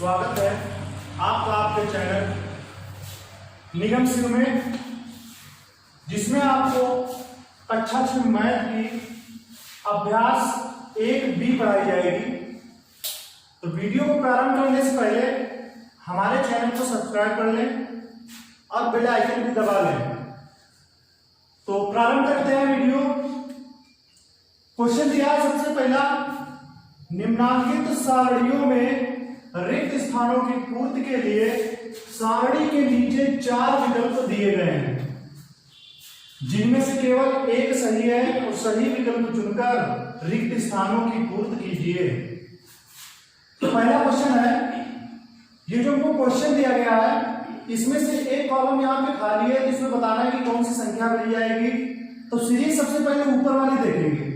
स्वागत है आपका आपके चैनल निगम सिंह में, जिसमें आपको कक्षा 6 मैथ की अभ्यास 1B पढ़ाई जाएगी। तो वीडियो को प्रारंभ करने से पहले हमारे चैनल को सब्सक्राइब कर लें और बेल आइकन भी दबा लें। तो प्रारंभ करते हैं वीडियो। क्वेश्चन दिया है सबसे पहला, निम्नांकित सारणियों में रिक्त स्थानों की पूर्ति के लिए सारणी के नीचे 4 विकल्प दिए गए हैं, जिनमें से केवल एक सही है और सही विकल्प चुनकर रिक्त स्थानों की पूर्ति कीजिए। तो पहला क्वेश्चन है, ये जो हमको क्वेश्चन दिया गया है इसमें से एक कॉलम यहाँ पे खाली है, जिसमें बताना है कि कौन सी संख्या भरी जाएगी। तो सीरीज सबसे पहले ऊपर वाली देखेंगे,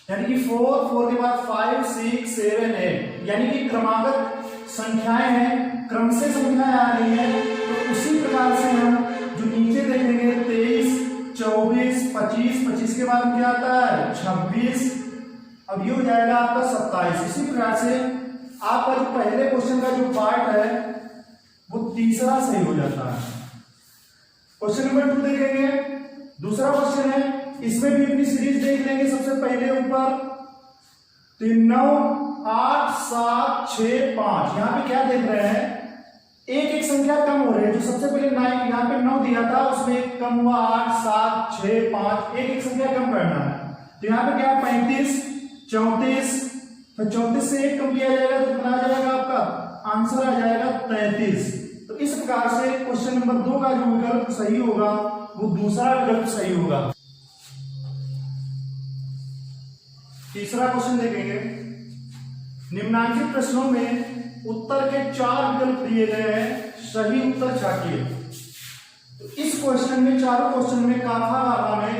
यानी कि 4 के बाद 5, 6, 7, 8, यानी कि क्रमागत संख्याएं हैं, क्रम से संख्याएं आ रही है। तो उसी प्रकार से हम जो नीचे देखेंगे 23, 24, 25 के बाद क्या आता है 26, अब ये हो जाएगा आपका 27। इसी प्रकार से आपका जो पहले क्वेश्चन का जो पार्ट है वो तीसरा सही हो जाता है। क्वेश्चन नंबर 2 देखेंगे, दूसरा क्वेश्चन है, इसमें भी अपनी सीरीज देख लेंगे। सबसे पहले ऊपर 3, 9, 8, 7, 6, 5, यहाँ पे क्या देख रहे हैं, एक संख्या कम हो रही है। जो सबसे पहले 9 यहाँ पे 9 दिया था, उसमें एक कम हुआ 8, 7, 6, 5, एक संख्या कम करना है। तो यहाँ पे क्या 35, 34, तो 34 से एक कम किया जाएगा तो कितना आ जाएगा, आपका आंसर आ जाएगा 33। तो इस प्रकार से क्वेश्चन नंबर 2 का जो विकल्प सही होगा वो दूसरा विकल्प सही होगा। तीसरा क्वेश्चन देखेंगे, निम्नांकित प्रश्नों में उत्तर के 4 विकल्प दिए गए हैं, सही उत्तर छाटिए। तो इस क्वेश्चन में, चारों क्वेश्चन में काफा काफा में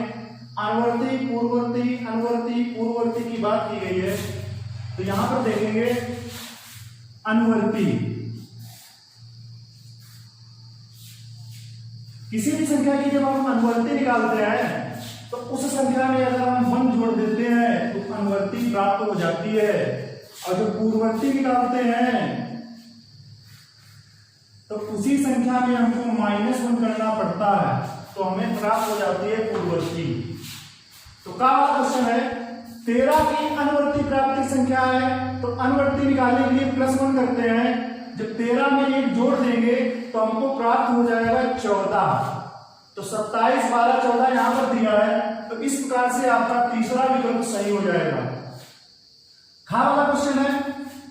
अनुवर्ती पूर्ववर्ती की बात की गई है। तो यहां पर देखेंगे अनुवर्ती, किसी भी संख्या की जब हम अनुवर्ती निकालते हैं तो उस संख्या में अगर हम 1 जोड़ देते हैं तो अनुवर्ती प्राप्त हो जाती है, और जब पूर्ववर्ती निकालते हैं तो उसी संख्या में हमको -1 करना पड़ता है, तो हमें प्राप्त हो जाती है पूर्ववर्ती। तो क्या क्वेश्चन है, 13 की अनुवर्ती प्राप्ति संख्या है, तो अनुवर्ती निकालने के लिए +1 करते हैं। जब 13 में 1 जोड़ देंगे तो हमको प्राप्त हो जाएगा 14। तो 27, 12, 14 यहां पर दिया है। तो इस प्रकार से आपका तीसरा विकल्प सही हो जाएगा। खा वाला क्वेश्चन है,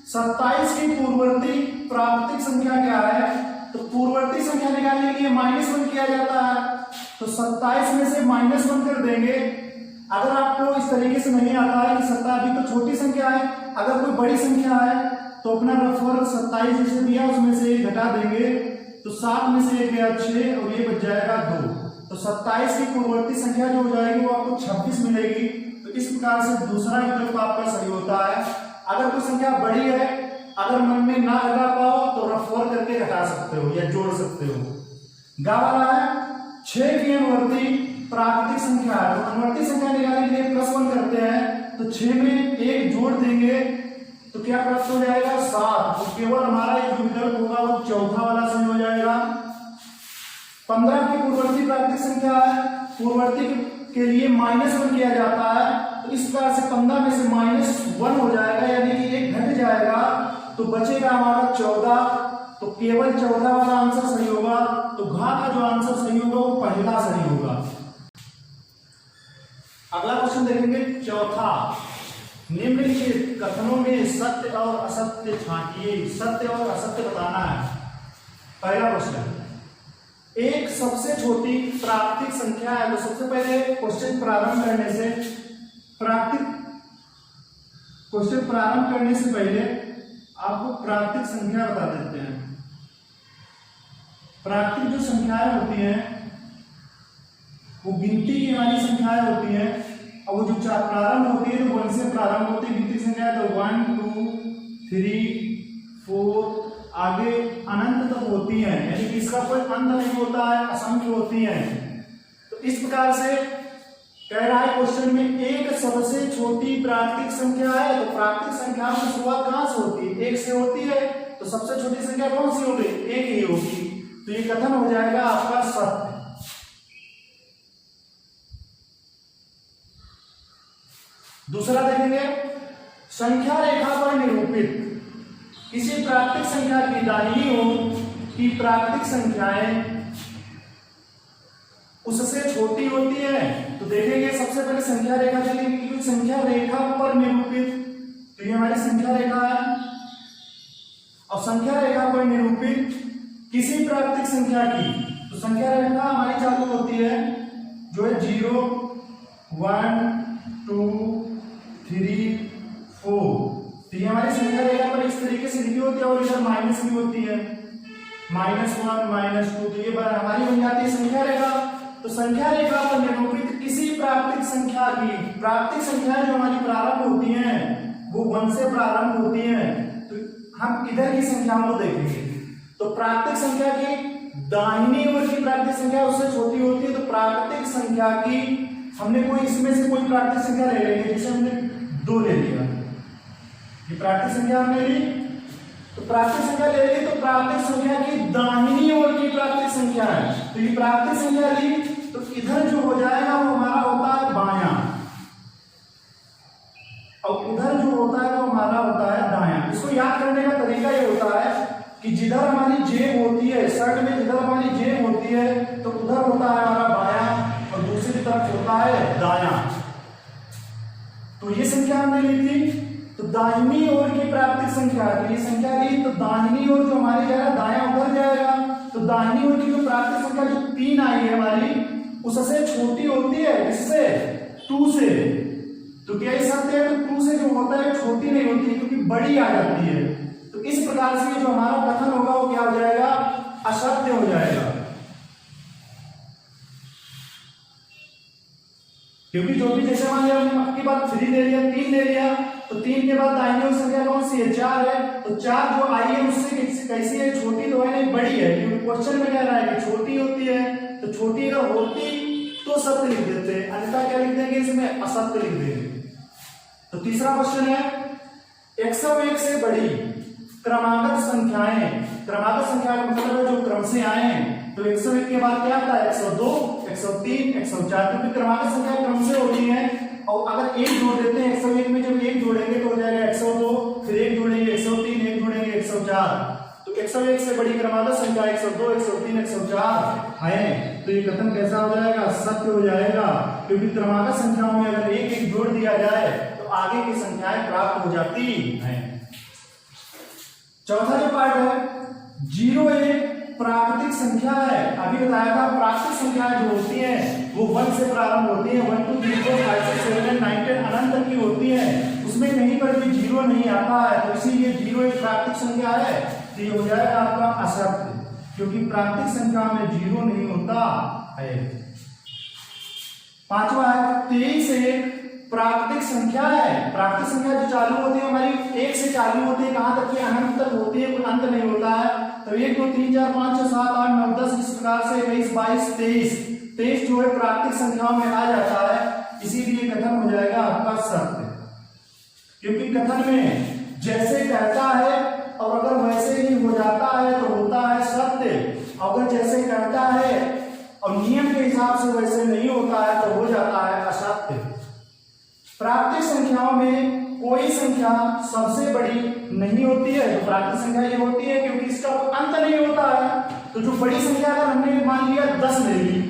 27 की पूर्ववर्ती प्राप्तिक संख्या क्या है। तो पूर्ववर्ती संख्या निकालने के लिए -1 किया जाता है। तो 27 में से -1 कर देंगे। अगर आपको इस तरीके से नहीं आता है कि 27 अभी तो छोटी संख्या है, अगर कोई बड़ी संख्या है तो अपना रफवर्क 27 जैसे दिया उसमें से 1 घटा देंगे, तो 7 में से 1 गया 6 और ये बच जाएगा 2। तो 27 की पूर्ववर्ती संख्या जो हो जाएगी वो आपको 26 मिलेगी। तो इस प्रकार से दूसरा विकल्प आपका सही होता है। अगर कोई संख्या बड़ी है, अगर मन में ना लगा पाओ तो रफवर्क करके घटा सकते हो या जोड़ सकते हो। गा वाला है, 6 की अनुवर्ती प्राकृतिक संख्या है, तो अनुवर्ती संख्या निकालने के लिए +1 करते हैं। तो 6 में 1 जोड़ देंगे तो क्या प्राप्त हो जाएगा 7। तो केवल हमारा एक विकल्प होगा वो चौथा वाला सही हो जाएगा। 15 की पूर्ववर्ती प्राकृतिक संख्या है, पूर्ववर्ती के लिए -1 किया जाता है। तो इस प्रकार से 15 में से -1 हो जाएगा, यानी कि 1 घट जाएगा, तो बचेगा हमारा 14। तो केवल 14 वाला आंसर सही होगा। तो घा का जो आंसर सही होगा वो पहला सही होगा। अगला क्वेश्चन देखेंगे, चौथा, निम्नलिखित कथनों में सत्य और असत्य छांटिए। सत्य और असत्य बताना है। पहला क्वेश्चन, एक सबसे छोटी प्राकृतिक संख्या है। तो सबसे पहले क्वेश्चन प्रारंभ करने से पहले आपको प्राकृतिक संख्या बता देते हैं। प्राकृतिक जो संख्याएं होती हैं वो गिनती की वाली संख्याएं होती हैं, और वो जो प्रारंभ होती है तो 1 से प्रारंभ होती है गिनती संख्या। तो 1, 2, 3, 4 आगे अनंत तक होती है, यानी कि इसका कोई अंत नहीं होता है, असंख्य होती है। तो इस प्रकार से कह रहा है क्वेश्चन में, एक सबसे छोटी प्राकृतिक संख्या है। तो प्राकृतिक संख्या की शुरुआत कहां से होती है, 1 से होती है। तो तो सबसे छोटी संख्या कौन सी होगी? एक ही होगी। तो ये कथन हो जाएगा आपका सत्य। दूसरा देखेंगे, संख्या रेखा पर निरूपित किसी प्राकृतिक संख्या की दाहिनी ओर की प्राकृतिक संख्याएं उससे छोटी होती है। तो देखेंगे सबसे पहले संख्या रेखा देखेंगे कि संख्या रेखा पर निरूपित, तो ये हमारी संख्या रेखा है। और संख्या रेखा पर निरूपित किसी प्राकृतिक संख्या की, तो संख्या रेखा हमारी चालू होती है जो है 0 1 2 3 4। तो ये हमारी संख्या रेखा पर इस तरीके से लिखी होती है और इधर माइनस भी होती है, -1 -2। तो ये हमारी बन जाती है संख्या रेखा। तो संख्या रेखा पर निरूपित किसी प्राकृतिक संख्या की, प्राकृतिक संख्याएं जो हमारी प्रारंभ होती हैं वो 1 से प्रारंभ होती हैं। तो हम इधर की संख्याओं को देखेंगे। तो प्राकृतिक संख्या की दाहिनी ओर की प्राकृतिक संख्या उससे छोटी होती है। तो प्राकृतिक संख्या की हमने कोई इसमें से कोई प्राकृतिक संख्या ले लेंगे, जैसे हमने 2 ले लिया, ये प्राकृतिक संख्या हमने ली। तो प्राकृतिक संख्या ले ली, तो प्राकृतिक संख्या की दाहिनी ओर की प्राकृतिक संख्या है। तो ये प्राकृतिक संख्या ली, तो इधर जो हो जाएगा वो हमारा होता है बायां, और उधर जो होता है वो हमारा होता है दायां। इसको याद करने का तरीका ये होता है कि जिधर हमारी जेब होती है, शर्ट में जिधर हमारी जेब होती है, तो उधर होता है हमारा बायां और दूसरी तरफ होता है दायां। तो ये संख्या हमने ली थी। तो दाहिनी ओर की प्राकृतिक संख्या, तो ये संख्या ली, तो दाहिनी ओर जो हमारी जाएगा दायां उधर जाएगा। तो दाहिनी ओर की जो प्राकृतिक संख्या जो 3 आई है हमारी, उससे छोटी होती है किससे? 2 से। तो क्या ये सत्य है? तो 2 से जो होता है छोटी नहीं होती है, क्योंकि बड़ी आ जाती है। तो इस प्रकार से जो हमारा कथन होगा वो क्या हो जाएगा? असत्य हो जाएगा। क्योंकि जो भी, जैसे मान लिया हमने आपकी बात 3 ले लिया, 3 ले लिया, तो 3 के बाद दाहिनी ओर संख्या कौन सी है? 4 है। तो 4 जो आई है उससे कैसी है? छोटी तो है नहीं, बड़ी है। क्योंकि क्वेश्चन में कह रहा है कि छोटी होती है, तो छोटी अगर होती तो सत्य लिख देते, अन्यथा क्या लिख देंगे? इसमें असत्य लिख देंगे। तो तीसरा क्वेश्चन है, 101 से बड़ी क्रमागत संख्याएं, क्रमागत संख्या का मतलब है जो क्रम से आए हैं। तो 101 के बाद क्या आता है? 102 103 104, क्योंकि क्रमागत संख्या क्रम से होती है। और अगर 1 जोड़ देते हैं 101 में, जब 1 जोड़ेंगे तो हो जाएगा 102, फिर 1 जोड़ेंगे 103, 1 जोड़ेंगे 104। तो 101 से बड़ी क्रमागत संख्या 102 103 104 है। तो ये कथन कैसा हो जाएगा? सत्य हो जाएगा, क्योंकि क्रमागत संख्याओं में अगर 1 जोड़ दिया जाए तो आगे की संख्याएं प्राप्त हो जाती हैं। चौथा जो पार्ट है, 0 एक प्राकृतिक संख्या है। अभी बताया था प्राकृतिक संख्याएं जो होती हैं वो 1 से प्रारंभ होती है। 1 2 3 4 5 6 7 8 9 10 अनंत तक की होती है। उसमें कहीं पर भी 0 नहीं आता है, तो इसीलिए 0 एक प्राकृतिक संख्या है। तो ये हो जाएगा आपका असत्य, क्योंकि प्राकृतिक संख्या में 0 नहीं होता है। पांचवा है, 23 एक प्राकृतिक संख्या है। प्राकृतिक संख्या जो चालू होती है हमारी 1 से चालू होती है, कहां तक की? अनंत तक होती है, कोई अंत नहीं होता है। तो 1 2 3 4 5 6 7 8 9 10 इस प्रकार से 21 22 23 जो है प्राकृतिक संख्याओं में आ जाता है। इसीलिए कथन हो जाएगा आपका सत्य, क्योंकि कथन में जैसे कहता है और अगर वैसे ही हो जाता है तो होता है सत्य। अगर जैसे कहता है और नियम के हिसाब से वैसे नहीं होता है तो हो जाता है असत्य। प्राकृतिक संख्याओं में कोई संख्या सबसे बड़ी नहीं होती है। तो प्राकृतिक संख्या ये होती है क्योंकि इसका कोई अंत नहीं होता है। तो जो बड़ी संख्या अगर हमने मान लिया 10 ले ली,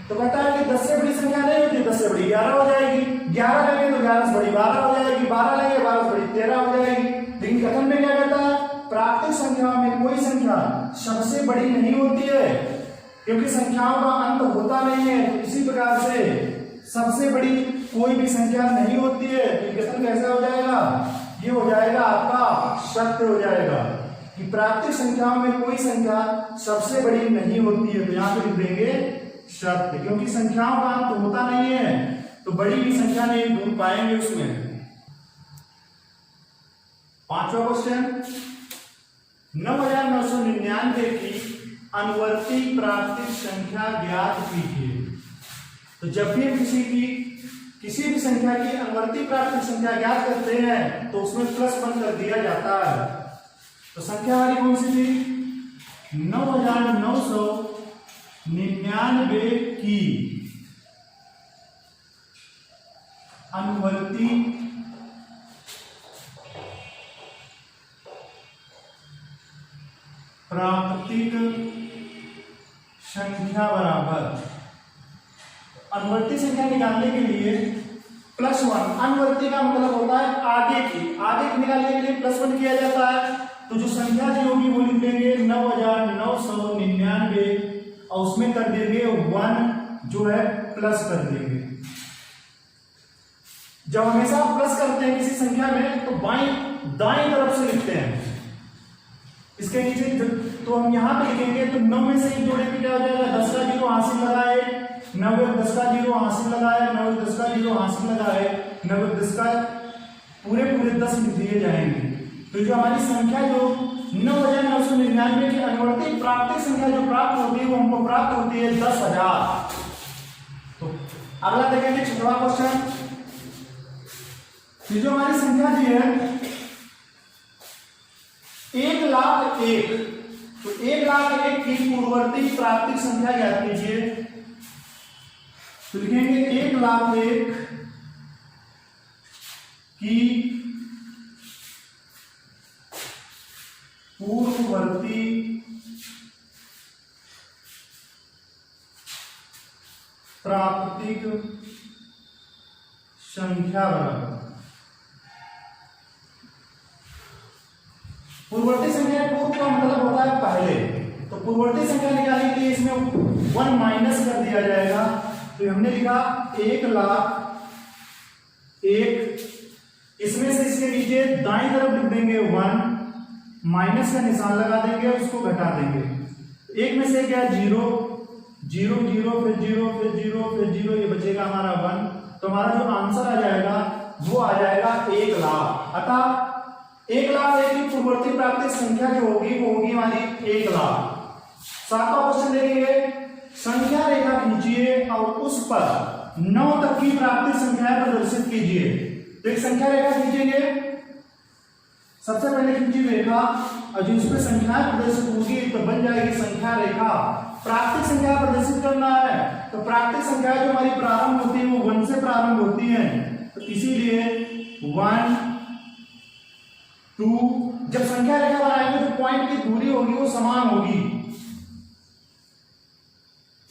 तो कहता है कि 10 से बड़ी संख्या नहीं होती, 10 से बड़ी 11 हो जाएगी, 11 लेंगे तो 11 से बड़ी 12 हो जाएगी, 12 लेंगे 12 से बड़ी 13 हो जाएगी। लेकिन कथन में क्या कहता है? प्राकृतिक संख्याओं में कोई संख्या सबसे बड़ी नहीं होती है, क्योंकि संख्याओं का अंत होता नहीं है। तो इसी प्रकार से सबसे बड़ी कोई भी संख्या नहीं होती है। तो कथन कैसा हो जाएगा? ये हो जाएगा आपका सत्य हो जाएगा कि प्राकृतिक संख्याओं में कोई संख्या सबसे बड़ी नहीं होती है। तो यहां पे लिख देंगे सत्य, क्योंकि संख्याओं का अंत होता नहीं है, तो बड़ी भी संख्या नहीं ढूंढ पाएंगे उसमें। पांचवा क्वेश्चन, 9999 की अनुवर्ती प्राकृतिक संख्या ज्ञात कीजिए। तो जब भी हम किसी भी संख्या की अनुवर्ती प्राकृतिक संख्या ज्ञात करते हैं तो उसमें +1 कर दिया जाता है। तो संख्या हमारी कौन सी थी? 9999 की अनुवर्ती प्राकृतिक संख्या बराबर, अनुवर्ती संख्या निकालने के लिए +1, अनुवर्ती का मतलब होता है आगे की निकालने के लिए +1 किया जाता है। तो जो संख्या जो होगी वो लिख देंगे 9999 और उसमें कर देंगे 1 जो है प्लस कर देंगे। जब हमेशा प्लस करते हैं किसी संख्या में तो दाईं तरफ से लिखते हैं। इसके नीचे तो हम यहां पे लिखेंगे तो 9 में से 1 जोड़ेंगे क्या हो जाएगा? 10 का 0 हासिल लगाए, 9 10 का 0 हासिल लगाए, 9 10 का 0 हासिल लगाए, 9 10 का पूरे 10 लिख दिए जाएंगे। तो जो हमारी संख्या जो 9999 की अनुवर्ती प्राकृतिक संख्या जो प्राप्त होती है वो हमको प्राप्त होती है 10,000। तो अगला देखेंगे 6वां क्वेश्चन। जो हमारी संख्या दी है 1,01,000, तो 1,01,000 की पूर्ववर्ती प्राकृतिक संख्या याद कीजिए। तो लिखेंगे 1,01,000 की पूर्ववर्ती प्राकृतिक संख्या बराबर, पूर्ववर्ती संख्या पूर्व का मतलब होता है पहले, तो पूर्ववर्ती संख्या निकालने के लिए इसमें 1 माइनस कर दिया जाएगा। तो हमने लिखा 1,01,000, इसमें से इसके नीचे दाईं तरफ लिख देंगे 1, माइनस का निशान लगा देंगे, उसको घटा देंगे। एक में से क्या 0 0 0 फिर 0 फिर 0 फिर 0, ये बचेगा हमारा 1। तो हमारा जो आंसर आ जाएगा वो आ जाएगा 1,00,000। अतः 1,01,000 की पूर्ववर्ती प्राकृतिक संख्या जो होगी वो होगी हमारी 1,00,000। 7वां क्वेश्चन देखेंगे। संख्या रेखा खींचिए और उस पर 9 तक की प्राकृतिक संख्याएं प्रदर्शित कीजिए। तो एक संख्या रेखा खींचेंगे, सबसे पहले खींची रेखा और जो उसमें संख्याएं प्रदर्शित होगी तो बन जाएगी संख्या रेखा। प्राकृतिक संख्या प्रदर्शित करना है तो प्राकृतिक संख्या जो हमारी प्रारंभ होती है वो 1 से प्रारंभ होती है, तो इसीलिए 1 2, जब संख्या रेखा बनाएंगे तो पॉइंट की दूरी होगी वो समान होगी।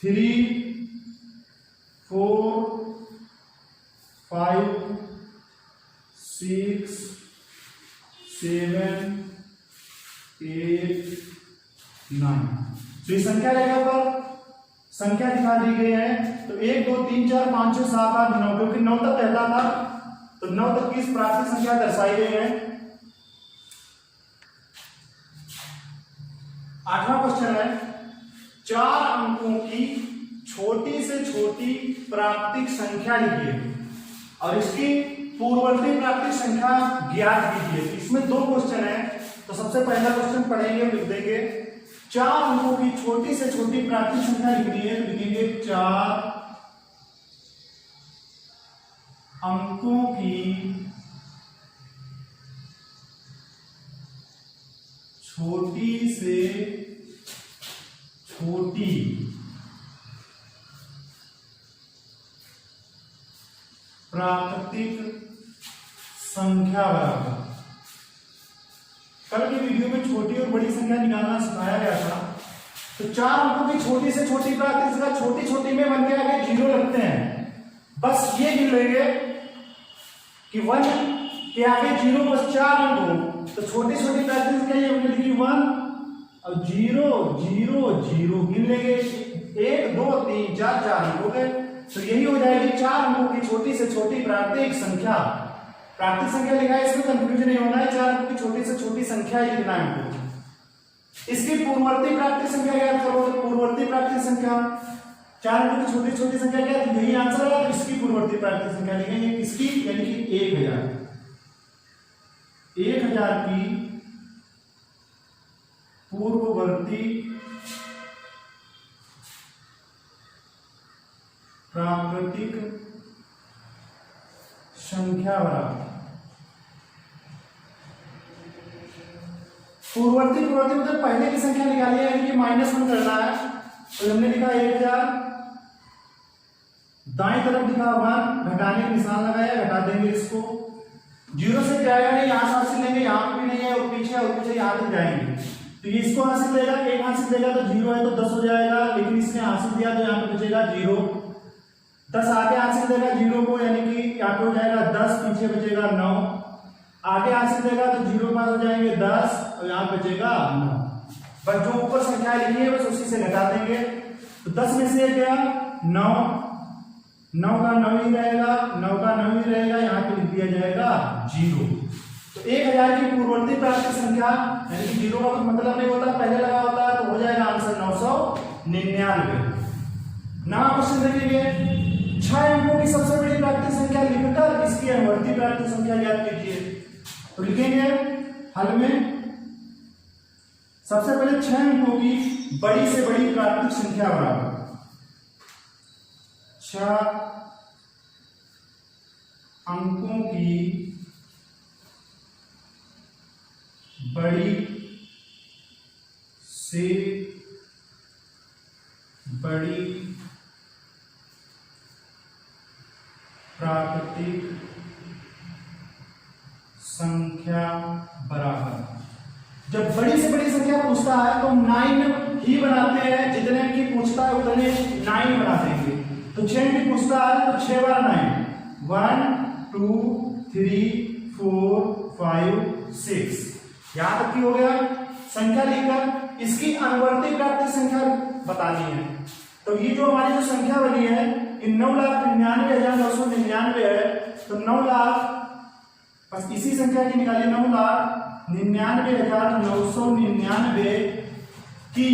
3 4 5 6 7 8 9। तो इस संख्या रेखा पर संख्या दिखा दी गई है। तो 1 2 3 4 5 6 7 8 9, क्योंकि 9 तक रहता था तो 9 तक की प्राकृतिक संख्या दर्शाई गई है। 8वां क्वेश्चन है 4 अंकों की छोटी से छोटी प्राकृतिक संख्या लिखिए और इसकी पूर्ववर्ती प्राकृतिक संख्या ज्ञात कीजिए। इसमें 2 क्वेश्चन है, तो सबसे पहला क्वेश्चन पढ़ेंगे, लिख देंगे 4 अंकों की छोटी से छोटी प्राकृतिक संख्या लिखनी है, तो लिखेंगे 4 अंकों की छोटी से छोटी प्राकृतिक संख्या बराबर। कल की वीडियो में छोटी और बड़ी संख्या निकालना सिखाया गया था। तो 4 अंकों की छोटी से छोटी प्राकृतिक संख्या, छोटी छोटी में 1 के आगे 0 लगते हैं, बस ये गिन लेंगे कि 1 के आगे 0 बस 4 अंक हो, तो छोटी छोटी प्राकृतिक संख्या ये हमने लिखी 1 और 0 0 0 गिन लेंगे 1 2 3 4 4 अंक हो गए। तो यही हो जाएगी 4 अंकों की छोटी से छोटी प्राकृतिक संख्या। प्राकृतिक संख्या लिखा है, इसमें कंफ्यूजन नहीं होना है, 4 अंकों की छोटी से छोटी संख्या ही लिखना है हमको। इसकी पूर्ववर्ती प्राकृतिक संख्या याद करो, तो पूर्ववर्ती प्राकृतिक संख्या 4 अंकों की छोटी छोटी संख्या क्या थी, यही आंसर होगा। तो इसकी पूर्ववर्ती प्राकृतिक संख्या लिखेंगे किसकी, यानी कि 1000 की पूर्ववर्ती प्राकृतिक संख्या बराबर। पूर्ववर्ती मतलब पहले की संख्या निकाली है, यानी कि -1 करना है। तो हमने लिखा 1000, दाएं तरफ लिखा 1, घटाने का निशान लगाया, घटा देंगे इसको। 0 से जाएगा नहीं, यहाँ से हासिल लेंगे, यहाँ पे भी नहीं है, और पीछे यहाँ तक जाएंगे। तो ये इसको हासिल देगा, 1 हासिल देगा तो 0 है तो 10 हो जाएगा, लेकिन इसने हासिल दिया तो यहाँ पे बचेगा 0। 10 आगे हासिल देगा 0 को, यानी कि यहाँ पे हो जाएगा 10, पीछे बचेगा 9। आगे हासिल देगा तो 0 पास हो जाएंगे 10, और यहाँ बचेगा 9। बस जो ऊपर संख्या लिखी है बस उसी से घटा देंगे। तो 10 में से गया 9, 9 का 9 ही रहेगा, 9 का 9 ही रहेगा, यहाँ पे लिख दिया जाएगा 0। तो 1000 की पूर्ववर्ती प्राप्त संख्या, यानी कि 0 का कुछ मतलब नहीं होता, पहले लगा होता है, तो हो जाएगा आंसर 999। नवा क्वेश्चन देखेंगे, 6 अंकों की सबसे बड़ी प्राप्त संख्या लिखकर इसकी अनुवर्ती प्राप्त संख्या ज्ञात कीजिए। तो लिखेंगे हल में सबसे पहले 6 अंकों की बड़ी से बड़ी प्राप्त संख्या बराबर 6 अंकों की बड़ी से बड़ी प्राकृतिक संख्या बराबर। जब बड़ी से बड़ी संख्या पूछता है तो 9 ही बनाते हैं, जितने की पूछता है उतने 9 बना देंगे। तो 6 की पूछता है तो 6 बार 9, 1 2 3 4 5 6, यहां तक की हो गया। संख्या लिखकर इसकी अनुवर्ती प्राप्त संख्या बतानी है। तो ये जो हमारी जो संख्या बनी है ये 9,99,999 है। तो 9 लाख, बस इसी संख्या की निकालिए, 9,99,999 की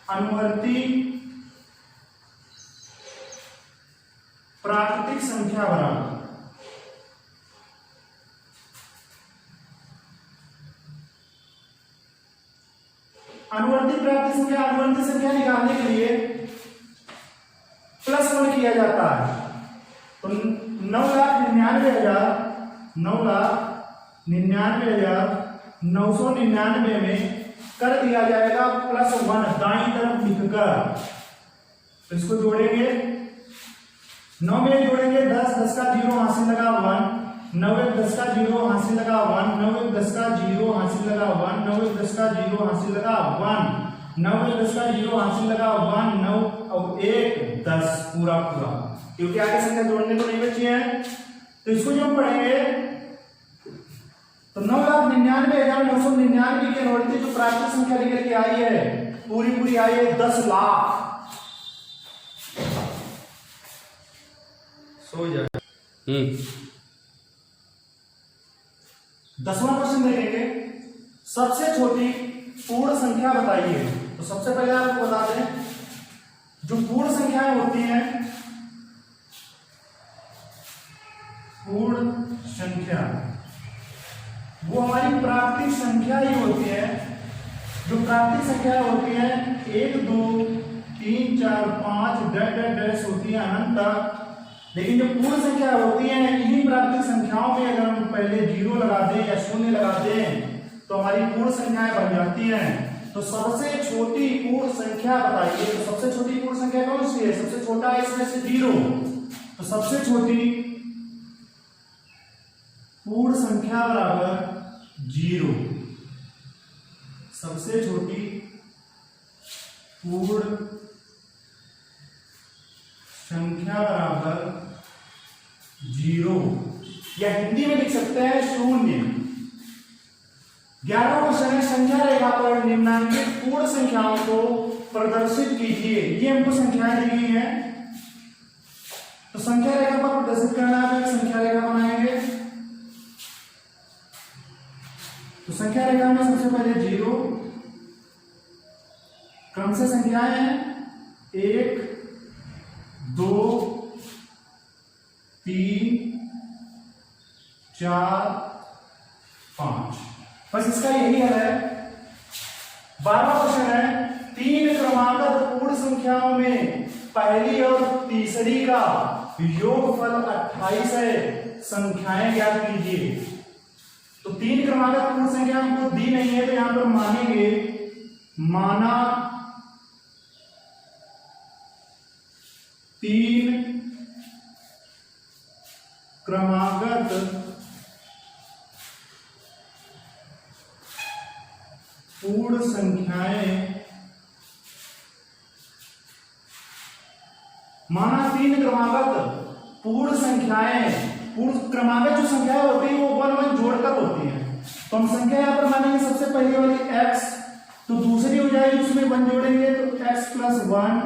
अनुवर्ती प्राकृतिक संख्या बराबर अनुवर्ती प्राकृतिक संख्या। अनुवर्ती संख्या निकालने के लिए +1 किया जाता है। तो 9,99,999 में कर दिया जाएगा +1 दाईं तरफ लिखकर। तो इसको जोड़ेंगे, 9 में जोड़ेंगे 10, 10 का 0 हासिल लगा 1, 9 1 10 का 0 हासिल लगा 1, 9 1 10 का 0 हासिल लगा 1, 9 1 10 का 0 हासिल लगा 1, 9 1 10 का 0 हासिल लगा 1, 9 और 1 10 पूरा, क्योंकि आगे संख्या जोड़ने को नहीं बची है। तो इसको जो हम पढ़ेंगे तो 9,99,999 की अनुवर्ती जो प्राकृतिक संख्या निकल के आई है पूरी आई है 10 लाख। सो जाए 10वां क्वेश्चन देखेंगे, सबसे छोटी पूर्ण संख्या बताइए। तो सबसे पहले आपको बता दें जो पूर्ण संख्याएं होती हैं, पूर्ण संख्या वो हमारी प्राकृतिक संख्या ही होती है। जो प्राकृतिक संख्या होती है 1 2 3 4 5 डैश होती है अनंत तक। लेकिन जो पूर्ण संख्या होती है इन्हीं प्राकृतिक संख्याओं में अगर हम पहले 0 लगा दें या 0 लगा दें तो हमारी पूर्ण संख्याएं बन जाती हैं। तो सबसे छोटी पूर्ण संख्या बताइए। तो सबसे छोटी पूर्ण संख्या कौन सी है? सबसे छोटा है इसमें से 0। तो सबसे छोटी पूर्ण संख्या बराबर 0। सबसे छोटी पूर्ण संख्या बराबर 0, या हिंदी में लिख सकते हैं 0। 11वां क्वेश्चन है, संख्या रेखा पर निम्नलिखित पूर्ण संख्याओं को प्रदर्शित कीजिए। ये हमको संख्याएं दी गई हैं। तो संख्या रेखा पर प्रदर्शित करना है, संख्या रेखा बनाएंगे। तो संख्या रेखा में सबसे पहले 0, क्रम से संख्याएं हैं 1 2 3 4 5। बस इसका यही हल है। 12वां क्वेश्चन है, 3 क्रमागत पूर्ण संख्याओं में पहली और तीसरी का योगफल 28 है, संख्याएं ज्ञात कीजिए। तो 3 क्रमागत पूर्ण संख्या हमको दी नहीं है, तो यहां पर मानेंगे माना 3 क्रमागत पूर्ण संख्याएं, माना 3 क्रमागत पूर्ण संख्याएं, पूर्ण क्रमागत जो संख्याएं होती है वो 1 1 जोड़कर होती है। तो हम संख्या यहां पर मानेंगे सबसे पहले वाली x, तो दूसरी हो जाएगी उसमें 1 जोड़ेंगे तो x + 1,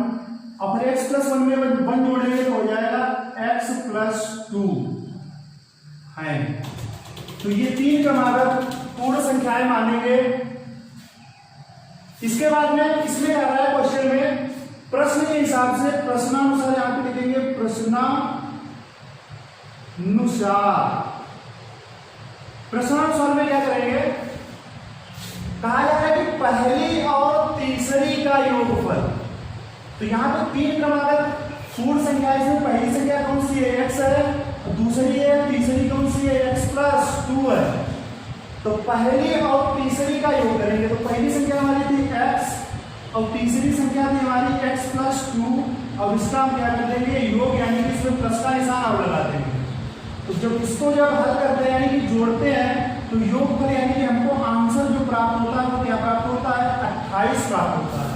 और फिर x + 1 में 1 जोड़ेंगे तो हो जाएगा x + 2 है। तो ये 3 क्रमागत पूर्ण संख्याएं मानेंगे। इसके बाद में इसमें आ रहा है क्वेश्चन में प्रश्न के हिसाब से, प्रश्नानुसार यहां पे लिखेंगे प्रश्नानुसार में क्या करेंगे, कहा जा रहा है कि पहली और तीसरी का योगफल। तो यहां पे 3 क्रमागत पूर्ण संख्या, इसमें पहली संख्या कौन सी है, x है, दूसरी है, तीसरी कौन सी है, x + 2 है। तो पहली और तीसरी का योग करेंगे, तो पहली संख्या हमारी थी x और तीसरी संख्या थी हमारी x + 2, और इसका हम क्या कर देंगे योग, यानी कि इसमें प्लस का निशान और लगा देंगे। तो जब इसको जब हल करते हैं यानी कि जोड़ते हैं, तो योग पर यानी कि हमको आंसर जो प्राप्त होता है वो क्या प्राप्त होता है, 28 प्राप्त होता है।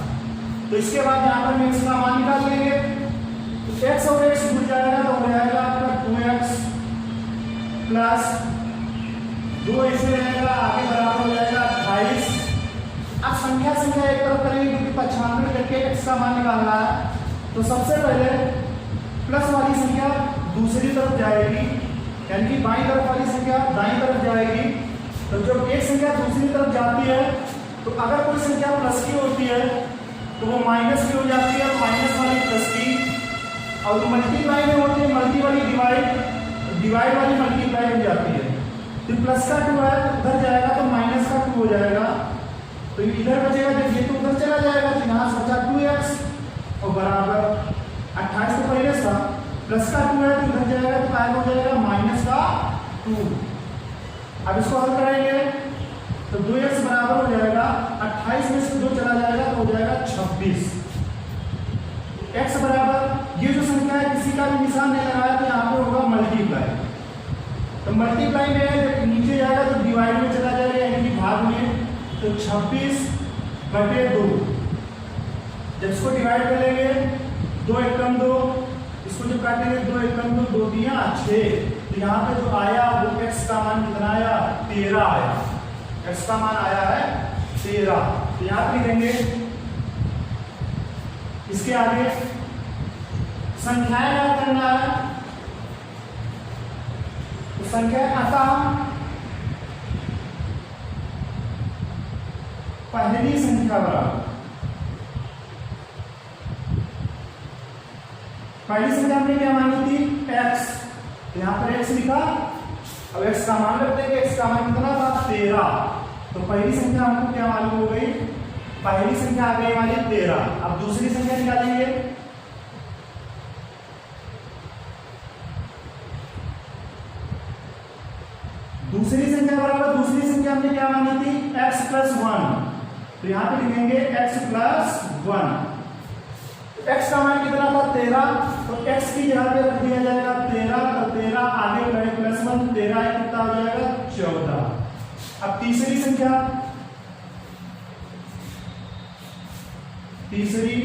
तो इसके बाद यहाँ पर हम x का मान निकाल लेंगे, तो x और x जुड़ जाएगा तो हो जाएगा आपका 2x + 2 ऐसे रहेगा, आगे बराबर हो जाएगा 28। अब संख्या एक तरफ करेंगे क्योंकि 95 करके x का मान निकालना है। तो सबसे पहले प्लस वाली संख्या दूसरी तरफ जाएगी, यानी कि बाईं तरफ वाली संख्या दाईं तरफ जाएगी। तो जब एक संख्या दूसरी तरफ जाती है, तो अगर कोई संख्या प्लस की होती है तो वो माइनस की हो जाती है, माइनस वाली प्लस की, और मल्टीप्लाई में होती है मल्टी वाली डिवाइड वाली मल्टीप्लाई हो जाती है। तो प्लस का 2 है तो उधर जाएगा तो माइनस का 2 हो जाएगा, तो इधर बचेगा, जब ये तो उधर चला जाएगा तो यहाँ बचा 2x और बराबर 28 तो पहले था, प्लस का 2 है तो इधर जाएगा तो काय हो जाएगा माइनस का 2। अब इसको हल करेंगे तो 2x बराबर हो जाएगा 28 में से 2 चला जाएगा तो हो जाएगा 26। x बराबर ये जो संख्या है किसी का भी निशान नहीं लगाया तो यहाँ पे होगा मल्टीप्लाई। तो मल्टीप्लाई में जब नीचे जाएगा तो डिवाइड में चला जाएगा, यानी कि भाग में, तो 26/2। जब इसको डिवाइड कर लेंगे 2 एकम 2, इसको जब काटेंगे 2 एकम 2, 2 दिया 6। तो यहाँ पे जो आया वो x का मान कितना आया, 13 आया, x का मान आया है 13। तो यहाँ पे लिखेंगे, इसके आगे संख्याएं याद करना है। तो संख्या अतः पहली संख्या बराबर, पहली संख्या हमने क्या मानी थी, x। तो यहाँ पर x लिखा, अब x का मान रख देंगे, x का मान कितना था 13। तो पहली संख्या हमको क्या मालूम हो गई, पहली संख्या आ गई हमारी 13। अब दूसरी संख्या निकालेंगे, दूसरी संख्या बराबर, दूसरी संख्या हमने क्या मानी थी, x + 1। तो यहाँ पे लिखेंगे x + 1। x का मान कितना था 13, तो x की जगह पे रख दिया जाएगा 13, तो 13 आगे बढ़े +1, 13 कितना हो जाएगा 14। अब तीसरी संख्या, तीसरी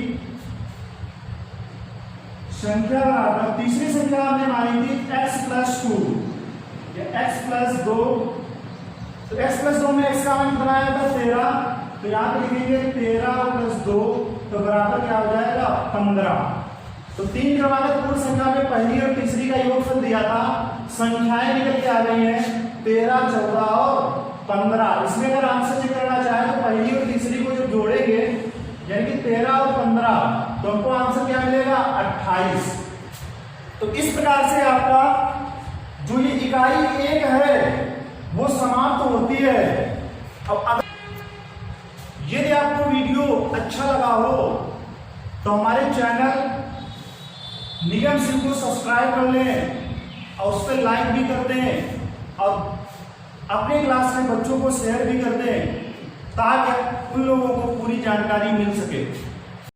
संख्या बराबर, तीसरी संख्या हमने मानी थी x + 2 या x + 2। तो x + 2 में x का मान कितना आया था 13, तो यहाँ पे लिखेंगे 13 + 2, तो बराबर क्या हो जाएगा 15। तो 3 क्रमागत पूर्ण संख्या में पहली और तीसरी का योगफल दिया था, संख्याएं निकल के आ गई हैं 13, 14 और 15। इसमें अगर आंसर चेक करना चाहे तो पहली और तीसरी को जो जोड़ेंगे यानी कि 13 और 15, तो हमको आंसर क्या मिलेगा 28। तो इस प्रकार से आपका जो ये इकाई 1 है वो समाप्त होती है। अब अगर यदि आपको वीडियो अच्छा लगा हो तो हमारे चैनल निगम सिंह को सब्सक्राइब कर लें और उस पर लाइक भी कर दें और अपने क्लास के बच्चों को शेयर भी कर दें ताकि उन लोगों को पूरी जानकारी मिल सके।